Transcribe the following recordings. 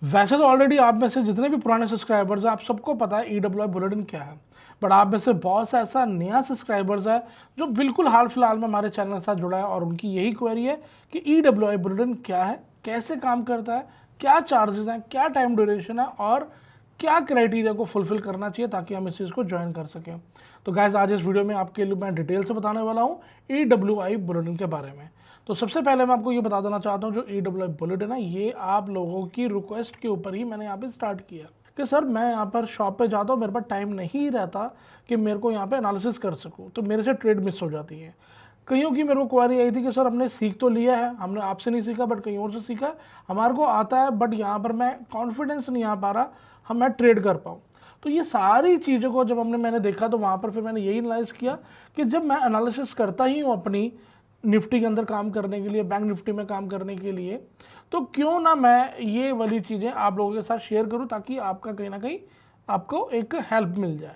वैसे तो ऑलरेडी आप में से जितने भी पुराने सब्सक्राइबर्स हैं, आप सबको पता है EWI बुलेटिन क्या है। बट आप में से बहुत सा ऐसा नया सब्सक्राइबर्स है जो बिल्कुल हाल फिलहाल में हमारे चैनल के साथ जुड़ा है और उनकी यही क्वेरी है कि EWI बुलेटिन क्या है, कैसे काम करता है, क्या चार्जेस हैं, क्या टाइम ड्यूरेशन है और क्या क्राइटेरिया को फुलफिल करना चाहिए ताकि हम इस चीज़ को ज्वाइन कर सकें। तो गाइस आज इस वीडियो में आपके लिए मैं डिटेल से बताने वाला हूँ EWI बुलेटिन के बारे में। तो सबसे पहले मैं आपको ये बता देना चाहता हूँ जो EWI बुलेटिन है ये आप लोगों की रिक्वेस्ट के ऊपर ही मैंने यहाँ पे स्टार्ट किया कि सर मैं यहाँ पर शॉप पे जाता हूँ, मेरे पास टाइम नहीं रहता कि मेरे को यहाँ पे एनालिसिस कर सकूँ, तो मेरे से ट्रेड मिस हो जाती है। कईयों की मेरे को क्वारी आई थी कि सर हमने सीख तो लिया है, हमने आपसे नहीं सीखा बट कहीं और से सीखा, हमारे को आता है बट यहाँ पर मैं कॉन्फिडेंस नहीं आ पा रहा हम मैं ट्रेड कर पाऊँ। तो ये सारी चीज़ों को जब मैंने देखा तो वहाँ पर फिर मैंने यही एनालाइज किया कि जब मैं एनालिसिस करता ही हूँ अपनी निफ्टी के अंदर काम करने के लिए, बैंक निफ्टी में काम करने के लिए, तो क्यों ना मैं ये वाली चीज़ें आप लोगों के साथ शेयर करूँ ताकि आपका कहीं ना कहीं आपको एक हेल्प मिल जाए।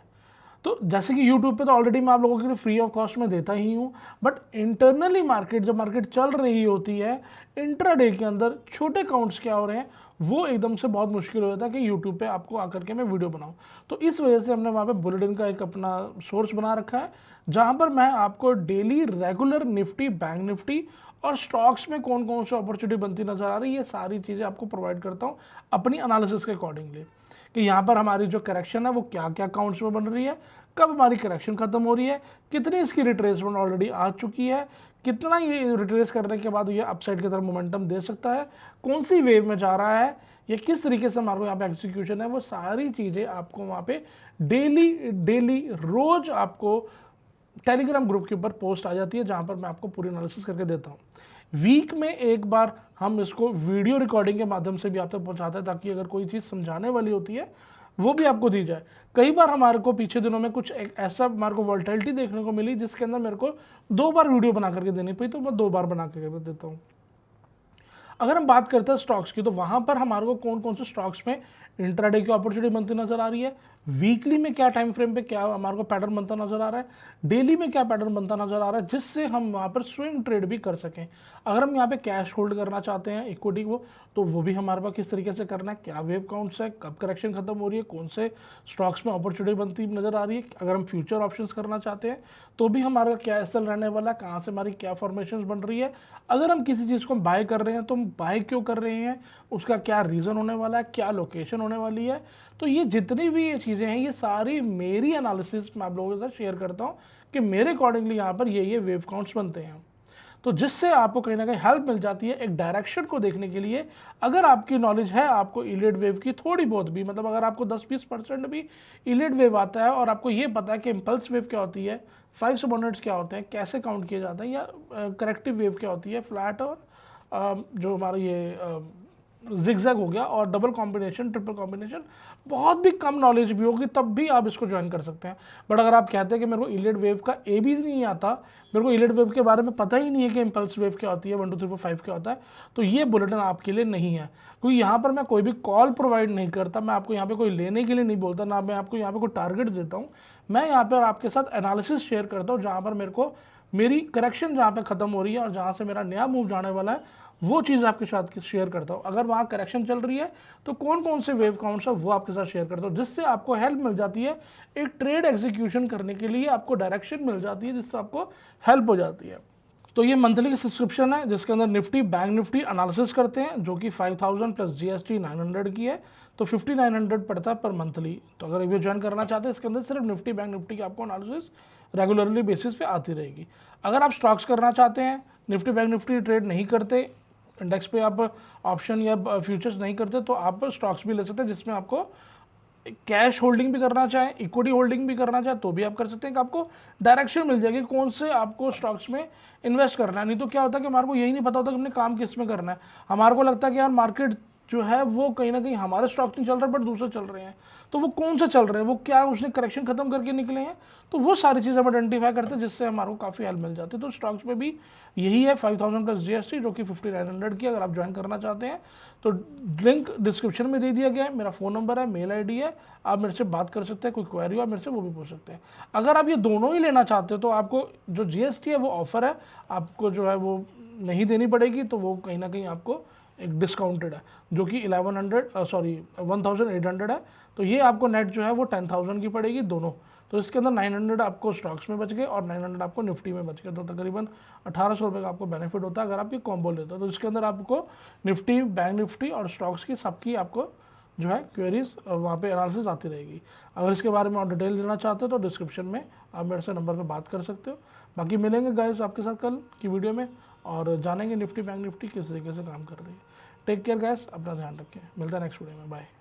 तो जैसे कि यूट्यूब पे तो ऑलरेडी मैं आप लोगों के लिए फ्री ऑफ कॉस्ट में देता ही हूँ, बट इंटरनली मार्केट जब मार्केट चल रही होती है इंट्राडे के अंदर छोटे काउंट्स क्या हो रहे हैं वो एकदम से बहुत मुश्किल हो जाता है कि यूट्यूब पे आपको आकर के मैं वीडियो बनाऊँ। तो इस वजह से हमने वहाँ पे बुलेटिन का एक अपना सोर्स बना रखा है जहाँ पर मैं आपको daily regular Nifty, bank Nifty और स्टॉक्स में कौन कौन सी अपॉर्चुनिटी बनती नजर आ रही है ये सारी चीज़ें आपको प्रोवाइड करता हूँ अपनी एनालिसिस के अकॉर्डिंगली कि यहाँ पर हमारी जो करेक्शन है वो क्या क्या अकाउंट्स में बन रही है, कब हमारी करेक्शन खत्म हो रही है, कितनी इसकी रिट्रेसमेंट ऑलरेडी आ चुकी है, कितना ये रिट्रेस करने के बाद ये अपसाइड की तरफ मोमेंटम दे सकता है, कौन सी वेव में जा रहा है, ये किस तरीके से हमारे को यहाँ पे एग्जीक्यूशन है, वो सारी चीज़ें आपको वहाँ पे डेली डेली रोज आपको टेलीग्राम ग्रुप के ऊपर पोस्ट आ जाती है जहाँ पर मैं आपको पूरी एनालिसिस करके देता हूँ। वीक में एक बार हम इसको वीडियो रिकॉर्डिंग के माध्यम से भी आप तक पहुँचाते हैं ताकि अगर कोई चीज़ समझाने वाली होती है वो भी आपको दी जाए। कई बार हमारे को पीछे दिनों में कुछ एक ऐसा हमारे को वॉल्टिलिटी देखने को मिली जिसके अंदर मेरे को 2 बार वीडियो बना करके देनी पड़ी, तो मैं 2 बार बना करके देता हूँ। अगर हम बात करते हैं स्टॉक्स की तो वहां पर हमारे को कौन कौन से स्टॉक्स में इंट्राडे की अपॉर्चुनिटी बनती नजर आ रही है, वीकली में क्या टाइम फ्रेम पे क्या हमारे को पैटर्न बनता नजर आ रहा है, डेली में क्या पैटर्न बनता नजर आ रहा है जिससे हम वहां पर स्विंग ट्रेड भी कर सकें। अगर हम यहाँ पे कैश होल्ड करना चाहते हैं इक्विटी को तो वो भी हमारे पास किस तरीके से करना है, क्या वेव काउंट्स है, कब करेक्शन खत्म हो रही है, कौन से स्टॉक्स में अपॉर्चुनिटी बनती नजर आ रही है। अगर हम फ्यूचर ऑप्शंस करना चाहते हैं तो भी हमारा क्या एसएल रहने वाला है, कहाँ से हमारी क्या फॉर्मेशन बन रही है। अगर हम किसी चीज़ को बाय कर रहे हैं तो हम बाय क्यों कर रहे हैं, उसका क्या रीज़न होने वाला है, क्या लोकेशन होने वाली है। तो ये जितनी भी ये चीज़ें हैं ये सारी मेरी एनालिसिस मैं आप लोगों के साथ शेयर करता हूँ कि मेरे अकॉर्डिंगली यहाँ पर ये वेव काउंट्स बनते हैं, तो जिससे आपको कहीं ना कहीं हेल्प मिल जाती है एक डायरेक्शन को देखने के लिए। अगर आपकी नॉलेज है आपको इलियड वेव की थोड़ी बहुत भी, मतलब अगर आपको 10-20% भी इलियड वेव आता है और आपको ये पता है कि इम्पल्स वेव क्या होती है, 5 सबऑर्डिनेट्स क्या होते हैं, कैसे काउंट किया जाता है, या करेक्टिव वेव क्या होती है, फ्लैट और जो हमारा ये जिगजैग हो गया और डबल कॉम्बिनेशन, ट्रिपल कॉम्बिनेशन, बहुत भी कम नॉलेज भी होगी तब भी आप इसको ज्वाइन कर सकते हैं। बट अगर आप कहते हैं कि मेरे को इलियड वेव का ए भी नहीं आता, मेरे को इलियड वेव के बारे में पता ही नहीं है कि इम्पल्स वेव क्या होती है, 1 2 3 4 5 क्या होता है, तो ये बुलेटिन आपके लिए नहीं है। क्योंकि यहाँ पर मैं कोई भी कॉल प्रोवाइड नहीं करता, मैं आपको यहाँ पे कोई लेने के लिए नहीं बोलता, ना मैं आपको यहाँ पे कोई टारगेट देता हूँ। मैं यहाँ पर आपके साथ एनालिसिस शेयर करता हूँ जहाँ पर मेरे को मेरी करेक्शन जहाँ पे खत्म हो रही है और जहाँ से मेरा नया मूव जाने वाला है वो चीज़ आपके साथ शेयर करता हूँ। अगर वहाँ करेक्शन चल रही है तो कौन कौन से वेव काउंट्स है वो आपके साथ शेयर करता हूँ, जिससे आपको हेल्प मिल जाती है एक ट्रेड एग्जीक्यूशन करने के लिए, आपको डायरेक्शन मिल जाती है जिससे आपको हेल्प हो जाती है। तो ये मंथली की सब्सक्रिप्शन है जिसके अंदर निफ्टी, बैंक निफ्टी एनालिसिस करते हैं जो कि 5000 प्लस जीएसटी 900 की है, तो 5900 पड़ता है पर मंथली। तो अगर ये ज्वाइन करना चाहते हैं इसके अंदर सिर्फ निफ्टी, बैंक निफ्टी की आपको एनालिसिस रेगुलरली बेसिस पे आती रहेगी। अगर आप स्टॉक्स करना चाहते हैं, निफ्टी बैंक निफ्टी ट्रेड नहीं करते, इंडेक्स पे आप ऑप्शन या फ्यूचर्स नहीं करते, तो आप स्टॉक्स भी ले सकते हैं जिसमें आपको कैश होल्डिंग भी करना चाहें, इक्विटी होल्डिंग भी करना चाहें तो भी आप कर सकते हैं कि आपको डायरेक्शन मिल जाएगी कौन से आपको स्टॉक्स में इन्वेस्ट करना है। नहीं तो क्या होता है कि हमारे को यही नहीं पता होता कि हमने काम किस में करना है। हमारे को लगता है कि यार मार्केट जो है वो कहीं ना कहीं हमारे स्टॉक्स नहीं चल रहा बट दूसरे चल रहे हैं, तो वो कौन से चल रहे हैं, वो क्या उसने करेक्शन खत्म करके निकले हैं, तो वो सारी चीज़ें हम आइडेंटिफाई करते हैं जिससे हमारे को काफ़ी हेल्प मिल जाती है। तो स्टॉक्स में भी यही है 5000 प्लस जीएसटी जो कि 5900 की। अगर आप ज्वाइन करना चाहते हैं तो लिंक डिस्क्रिप्शन में दे दिया गया है, मेरा फ़ोन नंबर है, मेल आईडी है, आप मेरे से बात कर सकते हैं, कोई क्वेरी हो आप मेरे से वो भी पूछ सकते हैं। अगर आप ये दोनों ही लेना चाहते हो तो आपको जो जीएसटी है वो ऑफर है, आपको जो है वो नहीं देनी पड़ेगी, तो वो कहीं ना कहीं आपको एक डिस्काउंटेड है जो कि 1800 है। तो ये आपको नेट जो है वो 10,000 की पड़ेगी दोनों। तो इसके अंदर 900 आपको स्टॉक्स में बच गए और 900 आपको निफ्टी में बच गए। तो तकरीबन 1800 रुपये का आपको बेनिफिट होता है अगर आप ये कॉम्बो लेते हो। तो इसके अंदर आपको निफ्टी, बैंक निफ्टी और स्टॉक्स की सबकी आपको जो है क्वेरीज वहाँ पे एनालिसिस आती रहेगी। अगर इसके बारे में और डिटेल लेना चाहते हो तो डिस्क्रिप्शन में आप मेरे से नंबर पे बात कर सकते हो। बाकी मिलेंगे गाइस आपके साथ कल की वीडियो में और जानेंगे निफ्टी बैंक निफ्टी किस तरीके से काम कर रही है। टेक केयर गाइस, अपना ध्यान रखें, मिलता है नेक्स्ट वीडियो में, बाय।